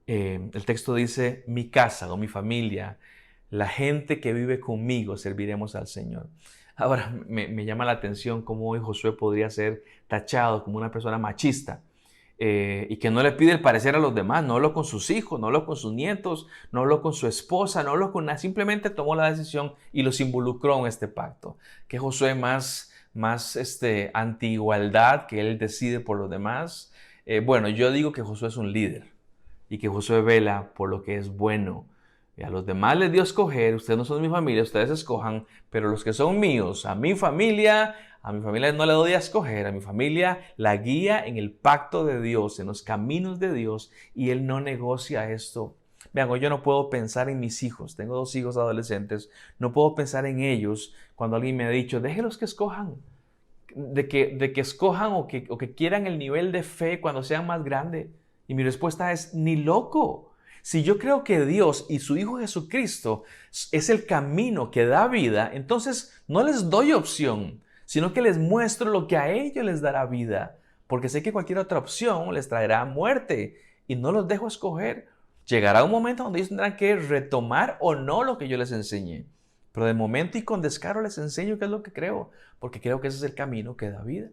Speaker 4: El texto dice, mi casa o mi familia, la gente que vive conmigo, serviremos al Señor. Ahora, me llama la atención cómo hoy Josué podría ser tachado como una persona machista. Y que no le pide el parecer a los demás, no habló con sus hijos, no habló con sus nietos, no habló con su esposa, no habló con nada, simplemente tomó la decisión y los involucró en este pacto. Que Josué más anti-igualdad, que él decide por los demás. Bueno, yo digo que Josué es un líder y que Josué vela por lo que es bueno. Y a los demás les dio a escoger, ustedes no son mi familia, ustedes escojan, pero los que son míos, a mi familia no le doy a escoger, a mi familia la guía en el pacto de Dios, en los caminos de Dios, y Él no negocia esto. Vean, hoy yo no puedo pensar en mis hijos, tengo 2 hijos adolescentes, no puedo pensar en ellos cuando alguien me ha dicho, déjenlos que escojan, de que escojan o que quieran el nivel de fe cuando sean más grandes. Y mi respuesta es, ni loco. Si yo creo que Dios y su Hijo Jesucristo es el camino que da vida, entonces no les doy opción, sino que les muestro lo que a ellos les dará vida, porque sé que cualquier otra opción les traerá muerte y no los dejo escoger. Llegará un momento donde ellos tendrán que retomar o no lo que yo les enseñé, pero de momento y con descaro les enseño qué es lo que creo, porque creo que ese es el camino que da vida.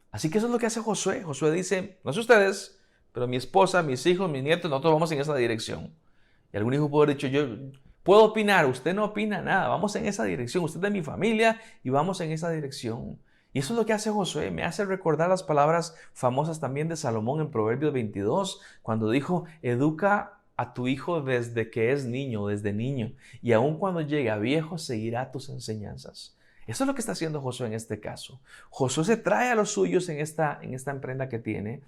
Speaker 4: Así que eso es lo que hace Josué. Josué dice, no sé ustedes, pero mi esposa, mis hijos, mis nietos, nosotros vamos en esa dirección. Y algún hijo pudo haber dicho, puedo opinar, usted no opina nada, vamos en esa dirección, usted es de mi familia y vamos en esa dirección. Y eso es lo que hace Josué, me hace recordar las palabras famosas también de Salomón en Proverbios 22, cuando dijo, educa a tu hijo desde que es niño, desde niño, y aun cuando llegue a viejo seguirá tus enseñanzas. Eso es lo que está haciendo Josué en este caso. Josué se trae a los suyos en esta emprenda que tiene.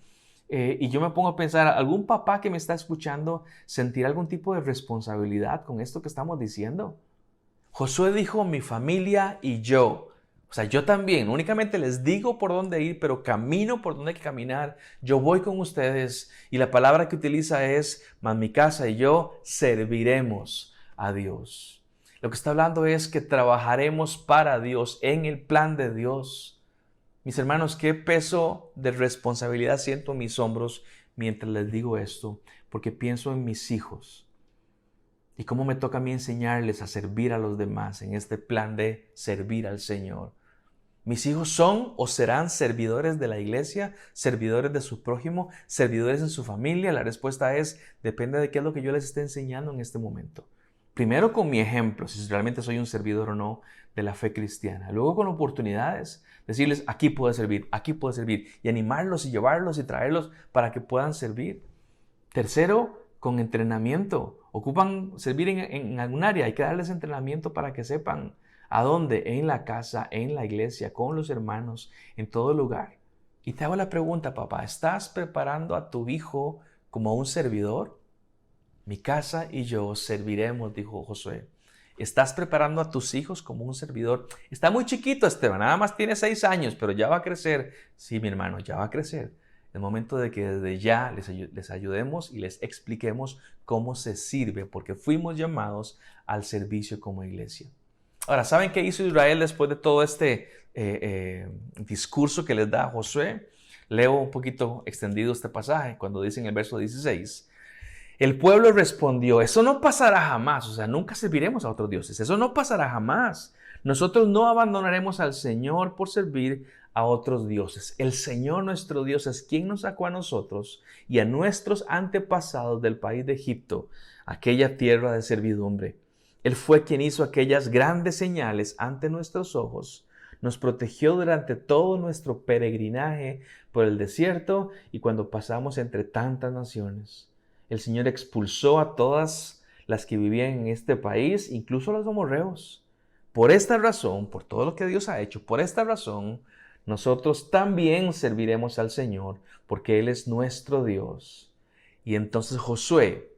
Speaker 4: Y yo me pongo a pensar, ¿algún papá que me está escuchando sentirá algún tipo de responsabilidad con esto que estamos diciendo? Josué dijo, mi familia y yo. O sea, yo también, no únicamente les digo por dónde ir, pero camino por donde hay que caminar. Yo voy con ustedes. Y la palabra que utiliza es, mas mi casa y yo serviremos a Dios. Lo que está hablando es que trabajaremos para Dios, en el plan de Dios. Mis hermanos, qué peso de responsabilidad siento en mis hombros mientras les digo esto, porque pienso en mis hijos y cómo me toca a mí enseñarles a servir a los demás en este plan de servir al Señor. Mis hijos son o serán servidores de la iglesia, servidores de su prójimo, servidores en su familia. La respuesta es, depende de qué es lo que yo les esté enseñando en este momento. Primero con mi ejemplo, si realmente soy un servidor o no de la fe cristiana. Luego con oportunidades, decirles, aquí puedes servir, y animarlos y llevarlos y traerlos para que puedan servir. Tercero, con entrenamiento. Ocupan servir en algún área, hay que darles entrenamiento para que sepan a dónde, en la casa, en la iglesia, con los hermanos, en todo lugar. Y te hago la pregunta, papá, ¿estás preparando a tu hijo como un servidor? Mi casa y yo serviremos, dijo Josué. ¿Estás preparando a tus hijos como un servidor? Está muy chiquito, Esteban, nada más tiene 6 años, pero ya va a crecer. Sí, mi hermano, ya va a crecer. Es momento de que desde ya les ayudemos y les expliquemos cómo se sirve, porque fuimos llamados al servicio como iglesia. Ahora, ¿saben qué hizo Israel después de todo este discurso que les da Josué? Leo un poquito extendido este pasaje cuando dice en el verso 16. El pueblo respondió, eso no pasará jamás, o sea, nunca serviremos a otros dioses, eso no pasará jamás. Nosotros no abandonaremos al Señor por servir a otros dioses. El Señor nuestro Dios es quien nos sacó a nosotros y a nuestros antepasados del país de Egipto, aquella tierra de servidumbre. Él fue quien hizo aquellas grandes señales ante nuestros ojos. Nos protegió durante todo nuestro peregrinaje por el desierto y cuando pasamos entre tantas naciones. El Señor expulsó a todas las que vivían en este país, incluso a los amorreos. Por esta razón, por todo lo que Dios ha hecho, por esta razón, nosotros también serviremos al Señor, porque Él es nuestro Dios. Y entonces Josué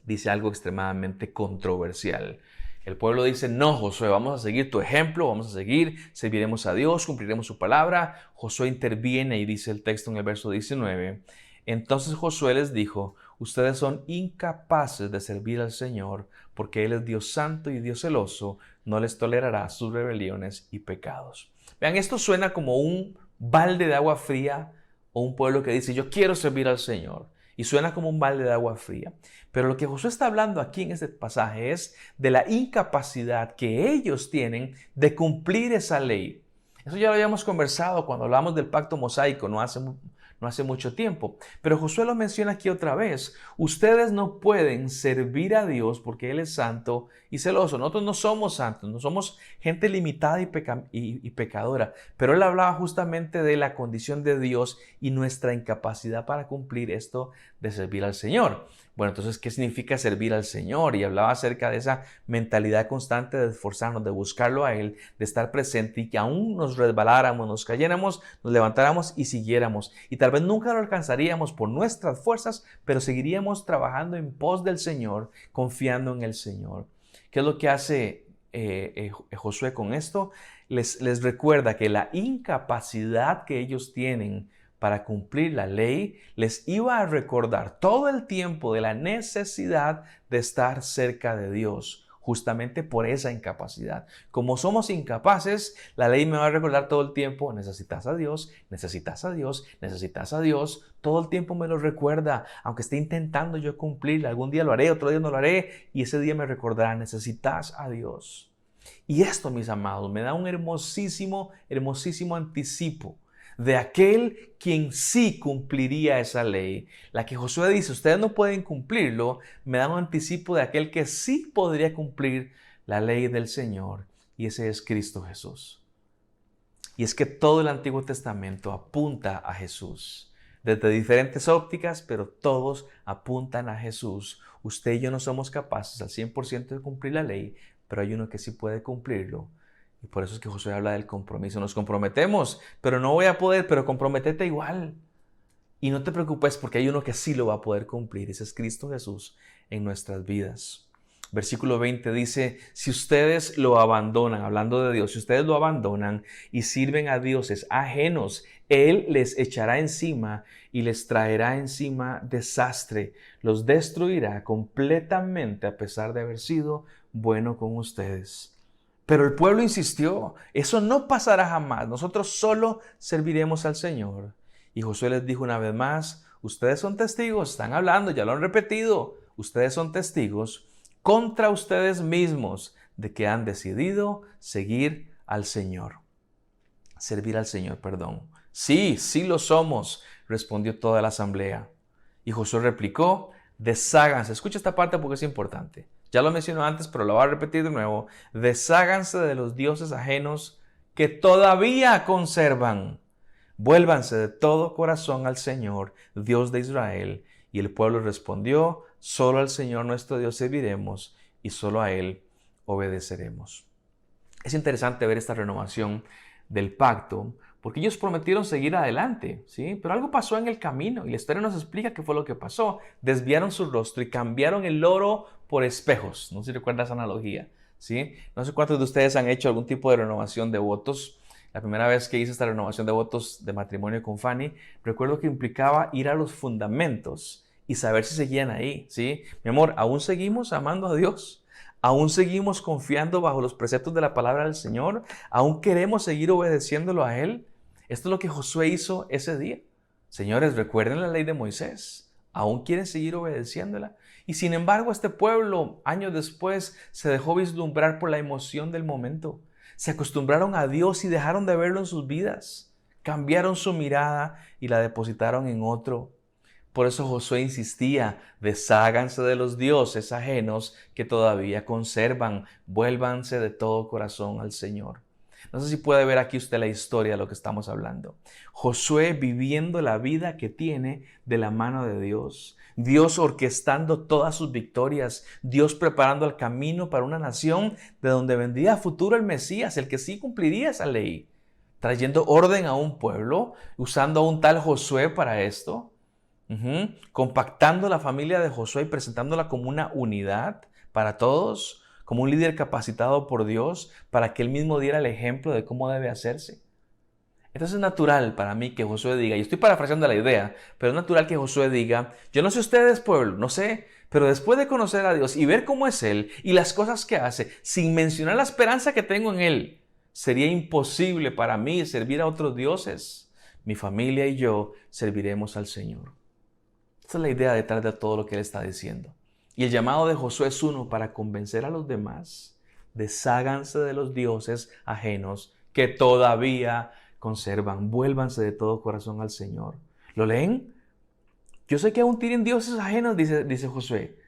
Speaker 4: dice algo extremadamente controversial. El pueblo dice, no, Josué, vamos a seguir tu ejemplo, vamos a seguir, serviremos a Dios, cumpliremos su palabra. Josué interviene y dice el texto en el verso 19. Entonces Josué les dijo, ustedes son incapaces de servir al Señor, porque Él es Dios santo y Dios celoso, no les tolerará sus rebeliones y pecados. Vean, esto suena como un balde de agua fría o un pueblo que dice, yo quiero servir al Señor. Y suena como un balde de agua fría. Pero lo que Josué está hablando aquí en este pasaje es de la incapacidad que ellos tienen de cumplir esa ley. Eso ya lo habíamos conversado cuando hablamos del pacto mosaico, no hace mucho tiempo. Pero Josué lo menciona aquí otra vez. Ustedes no pueden servir a Dios porque Él es santo y celoso. Nosotros no somos santos, no somos gente limitada y pecadora. Pero Él hablaba justamente de la condición de Dios y nuestra incapacidad para cumplir esto de servir al Señor. Bueno, entonces, ¿qué significa servir al Señor? Y hablaba acerca de esa mentalidad constante de esforzarnos, de buscarlo a Él, de estar presente y que aún nos resbaláramos, nos cayéramos, nos levantáramos y siguiéramos. Y tal vez nunca lo alcanzaríamos por nuestras fuerzas, pero seguiríamos trabajando en pos del Señor, confiando en el Señor. ¿Qué es lo que hace Josué con esto? Les recuerda que la incapacidad que ellos tienen para cumplir la ley, les iba a recordar todo el tiempo de la necesidad de estar cerca de Dios, justamente por esa incapacidad. Como somos incapaces, la ley me va a recordar todo el tiempo, necesitas a Dios, necesitas a Dios, necesitas a Dios. Todo el tiempo me lo recuerda, aunque esté intentando yo cumplirla. Algún día lo haré, otro día no lo haré, y ese día me recordará, necesitas a Dios. Y esto, mis amados, me da un hermosísimo anticipo de aquel quien sí cumpliría esa ley. La que Josué dice, ustedes no pueden cumplirlo, me da un anticipo de aquel que sí podría cumplir la ley del Señor, y ese es Cristo Jesús. Y es que todo el Antiguo Testamento apunta a Jesús, desde diferentes ópticas, pero todos apuntan a Jesús. Usted y yo no somos capaces al 100% de cumplir la ley, pero hay uno que sí puede cumplirlo. Y por eso es que Josué habla del compromiso. Nos comprometemos, pero no voy a poder, pero comprométete igual. Y no te preocupes porque hay uno que sí lo va a poder cumplir. Ese es Cristo Jesús en nuestras vidas. Versículo 20 dice, si ustedes lo abandonan, hablando de Dios, si ustedes lo abandonan y sirven a dioses ajenos, Él les echará encima y les traerá encima desastre. Los destruirá completamente a pesar de haber sido bueno con ustedes. Pero el pueblo insistió, eso no pasará jamás, nosotros solo serviremos al Señor. Y Josué les dijo una vez más, ustedes son testigos, están hablando, ya lo han repetido, ustedes son testigos contra ustedes mismos de que han decidido seguir al Señor. Servir al Señor, perdón. Sí, sí lo somos, respondió toda la asamblea. Y Josué replicó, desháganse, escucha esta parte porque es importante. Ya lo mencioné antes, pero lo voy a repetir de nuevo. Desháganse de los dioses ajenos que todavía conservan. Vuélvanse de todo corazón al Señor, Dios de Israel. Y el pueblo respondió, solo al Señor nuestro Dios serviremos y solo a Él obedeceremos. Es interesante ver esta renovación del pacto, porque ellos prometieron seguir adelante, ¿sí? Pero algo pasó en el camino y la historia nos explica qué fue lo que pasó. Desviaron su rostro y cambiaron el oro por espejos. No sé si recuerdas esa analogía, ¿sí? No sé cuántos de ustedes han hecho algún tipo de renovación de votos. La primera vez que hice esta renovación de votos de matrimonio con Fanny, recuerdo que implicaba ir a los fundamentos y saber si seguían ahí, ¿sí? Mi amor, ¿aún seguimos amando a Dios? ¿Aún seguimos confiando bajo los preceptos de la palabra del Señor? ¿Aún queremos seguir obedeciéndolo a Él? Esto es lo que Josué hizo ese día. Señores, recuerden la ley de Moisés. ¿Aún quieren seguir obedeciéndola? Y sin embargo, este pueblo, años después, se dejó vislumbrar por la emoción del momento. Se acostumbraron a Dios y dejaron de verlo en sus vidas. Cambiaron su mirada y la depositaron en otro. Por eso Josué insistía, desháganse de los dioses ajenos que todavía conservan, vuélvanse de todo corazón al Señor. No sé si puede ver aquí usted la historia de lo que estamos hablando. Josué viviendo la vida que tiene de la mano de Dios. Dios orquestando todas sus victorias. Dios preparando el camino para una nación de donde vendría a futuro el Mesías, el que sí cumpliría esa ley. Trayendo orden a un pueblo, usando a un tal Josué para esto. Compactando la familia de Josué y presentándola como una unidad para todos, como un líder capacitado por Dios para que él mismo diera el ejemplo de cómo debe hacerse. Entonces es natural para mí que Josué diga, y estoy parafraseando la idea, pero es natural que Josué diga, yo no sé ustedes, pueblo, no sé, pero después de conocer a Dios y ver cómo es Él y las cosas que hace, sin mencionar la esperanza que tengo en Él, sería imposible para mí servir a otros dioses. Mi familia y yo serviremos al Señor. Esa es la idea detrás de todo lo que Él está diciendo. Y el llamado de Josué es uno para convencer a los demás. Desháganse de los dioses ajenos que todavía conservan. Vuélvanse de todo corazón al Señor. ¿Lo leen? Yo sé que aún tienen dioses ajenos, dice Josué.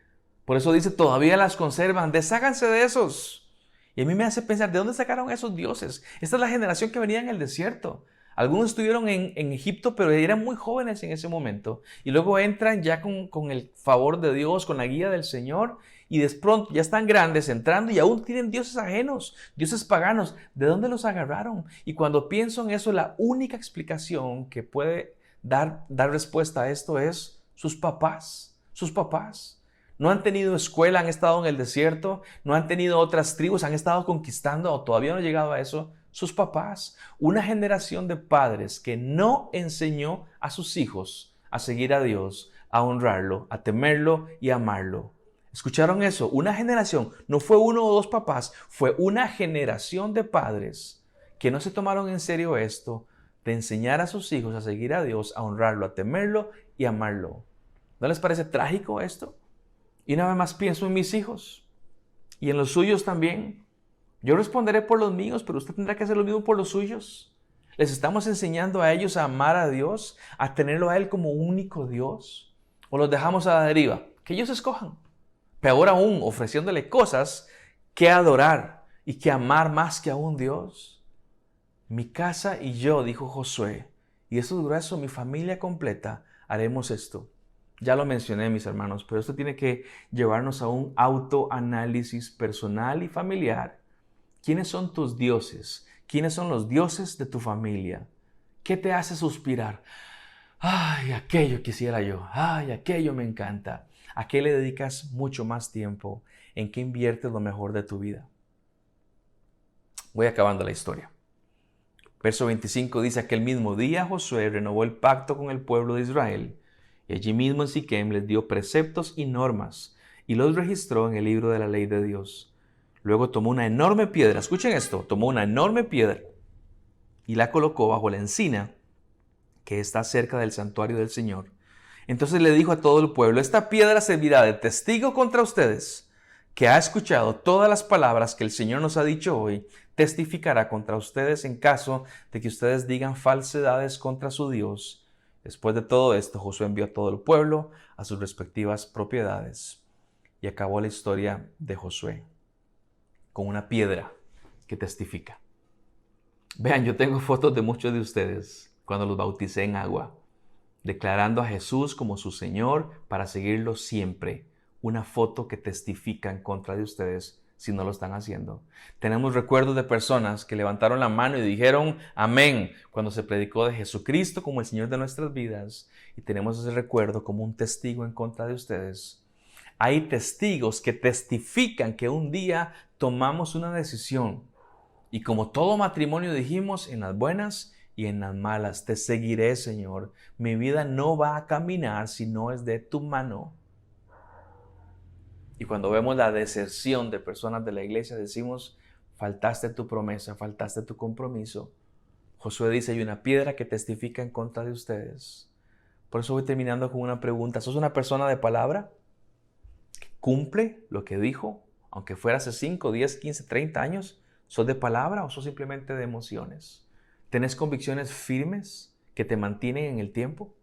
Speaker 4: Por eso dice, todavía las conservan. Desháganse de esos. Y a mí me hace pensar, ¿de dónde sacaron esos dioses? Esta es la generación que venía en el desierto. Algunos estuvieron en Egipto, pero eran muy jóvenes en ese momento. Y luego entran ya con el favor de Dios, con la guía del Señor. Y de pronto ya están grandes entrando y aún tienen dioses ajenos, dioses paganos. ¿De dónde los agarraron? Y cuando pienso en eso, la única explicación que puede dar respuesta a esto es sus papás. Sus papás. No han tenido escuela, han estado en el desierto, no han tenido otras tribus, han estado conquistando o todavía no han llegado a eso. Sus papás, una generación de padres que no enseñó a sus hijos a seguir a Dios, a honrarlo, a temerlo y a amarlo. ¿Escucharon eso? Una generación, no fue uno o dos papás, fue una generación de padres que no se tomaron en serio esto de enseñar a sus hijos a seguir a Dios, a honrarlo, a temerlo y a amarlo. ¿No les parece trágico esto? Y una vez más pienso en mis hijos y en los suyos también. Yo responderé por los míos, pero usted tendrá que hacer lo mismo por los suyos. ¿Les estamos enseñando a ellos a amar a Dios, a tenerlo a Él como único Dios? ¿O los dejamos a la deriva? Que ellos escojan. Peor aún, ofreciéndole cosas que adorar y que amar más que a un Dios. Mi casa y yo, dijo Josué, y eso es grueso, mi familia completa, haremos esto. Ya lo mencioné, mis hermanos, pero esto tiene que llevarnos a un autoanálisis personal y familiar. ¿Quiénes son tus dioses? ¿Quiénes son los dioses de tu familia? ¿Qué te hace suspirar? Ay, aquello quisiera yo. Ay, aquello me encanta. ¿A qué le dedicas mucho más tiempo? ¿En qué inviertes lo mejor de tu vida? Voy acabando la historia. Verso 25 dice: aquel mismo día Josué renovó el pacto con el pueblo de Israel y allí mismo en Siquem les dio preceptos y normas y los registró en el libro de la ley de Dios. Luego tomó una enorme piedra, escuchen esto, tomó una enorme piedra y la colocó bajo la encina que está cerca del santuario del Señor. Entonces le dijo a todo el pueblo: esta piedra servirá de testigo contra ustedes, que ha escuchado todas las palabras que el Señor nos ha dicho hoy, testificará contra ustedes en caso de que ustedes digan falsedades contra su Dios. Después de todo esto, Josué envió a todo el pueblo a sus respectivas propiedades. Y acabó la historia de Josué con una piedra que testifica. Vean, yo tengo fotos de muchos de ustedes cuando los bauticé en agua, declarando a Jesús como su Señor para seguirlo siempre. Una foto que testifica en contra de ustedes si no lo están haciendo. Tenemos recuerdos de personas que levantaron la mano y dijeron amén cuando se predicó de Jesucristo como el Señor de nuestras vidas, y tenemos ese recuerdo como un testigo en contra de ustedes. Hay testigos que testifican que un día tomamos una decisión y como todo matrimonio dijimos, en las buenas y en las malas, te seguiré, Señor. Mi vida no va a caminar si no es de tu mano. Y cuando vemos la deserción de personas de la iglesia, decimos, faltaste tu promesa, faltaste tu compromiso. Josué dice, hay una piedra que testifica en contra de ustedes. Por eso voy terminando con una pregunta. ¿Sos una persona de palabra? ¿Que cumple lo que dijo? Aunque fuera hace 5, 10, 15, 30 años. ¿Sos de palabra o sos simplemente de emociones? ¿Tenés convicciones firmes que te mantienen en el tiempo?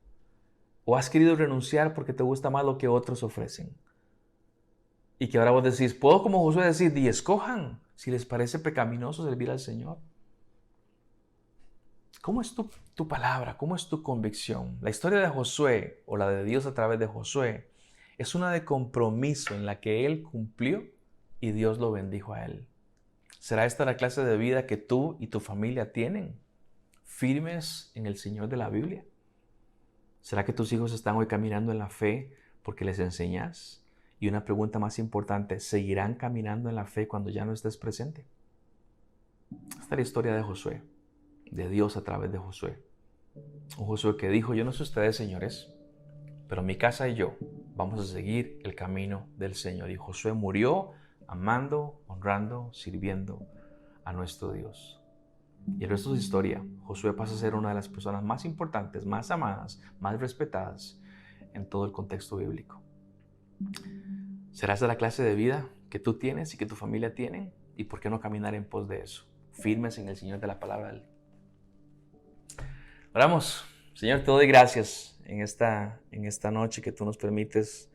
Speaker 4: ¿O has querido renunciar porque te gusta más lo que otros ofrecen? Y que ahora vos decís, puedo como Josué decir, y escojan si les parece pecaminoso servir al Señor. ¿Cómo es tu palabra? ¿Cómo es tu convicción? La historia de Josué, o la de Dios a través de Josué, es una de compromiso en la que él cumplió y Dios lo bendijo a él. ¿Será esta la clase de vida que tú y tu familia tienen? ¿Firmes en el Señor de la Biblia? ¿Será que tus hijos están hoy caminando en la fe porque les enseñas? Y una pregunta más importante, ¿seguirán caminando en la fe cuando ya no estés presente? Esta es la historia de Josué, de Dios a través de Josué. Un Josué que dijo, yo no sé ustedes, señores, pero mi casa y yo vamos a seguir el camino del Señor. Y Josué murió amando, honrando, sirviendo a nuestro Dios. Y el resto es historia. Josué pasa a ser una de las personas más importantes, más amadas, más respetadas en todo el contexto bíblico. ¿Será esa la clase de vida que tú tienes y que tu familia tienen? ¿Y por qué no caminar en pos de eso? Firmes en el Señor de la palabra. Oramos. Señor, te doy gracias en esta noche que tú nos permites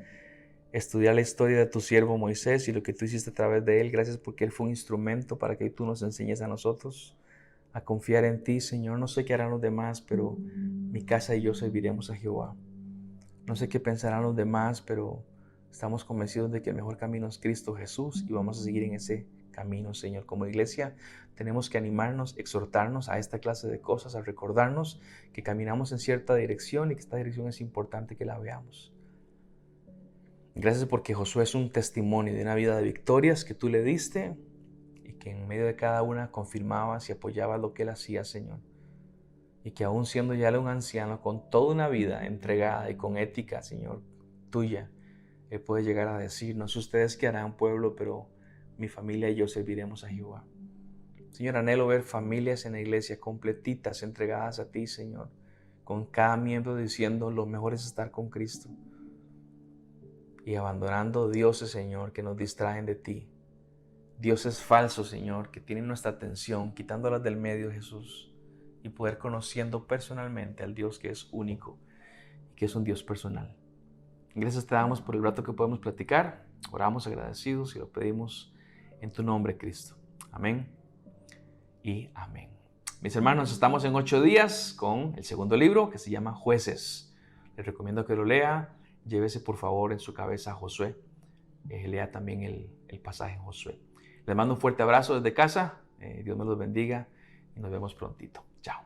Speaker 4: estudiar la historia de tu siervo Moisés y lo que tú hiciste a través de él. Gracias porque él fue un instrumento para que tú nos enseñes a nosotros a confiar en ti, Señor. No sé qué harán los demás, pero mi casa y yo serviremos a Jehová. No sé qué pensarán los demás, pero estamos convencidos de que el mejor camino es Cristo Jesús y vamos a seguir en ese camino, Señor. Como iglesia tenemos que animarnos, exhortarnos a esta clase de cosas, a recordarnos que caminamos en cierta dirección y que esta dirección es importante que la veamos. Gracias porque Josué es un testimonio de una vida de victorias que tú le diste y que en medio de cada una confirmabas y apoyabas lo que él hacía, Señor. Y que aún siendo ya un anciano con toda una vida entregada y con ética, Señor, tuya, él puede llegar a decir, no sé ustedes qué harán, pueblo, pero mi familia y yo serviremos a Jehová. Señor, anhelo ver familias en la iglesia completitas, entregadas a ti, Señor, con cada miembro diciendo, lo mejor es estar con Cristo. Y abandonando dioses, Señor, que nos distraen de ti. Dioses falsos, Señor, que tienen nuestra atención, quitándolas del medio, Jesús. Y y poder conociendo personalmente al Dios que es único y que es un Dios personal. Gracias te damos por el rato que podemos platicar. Oramos agradecidos y lo pedimos en tu nombre, Cristo. Amén y amén. Mis hermanos, estamos en 8 días con el segundo libro que se llama Jueces. Les recomiendo que lo lea. Llévese por favor en su cabeza a Josué. Lea también el pasaje en Josué. Les mando un fuerte abrazo desde casa. Dios me los bendiga y nos vemos prontito. Chao.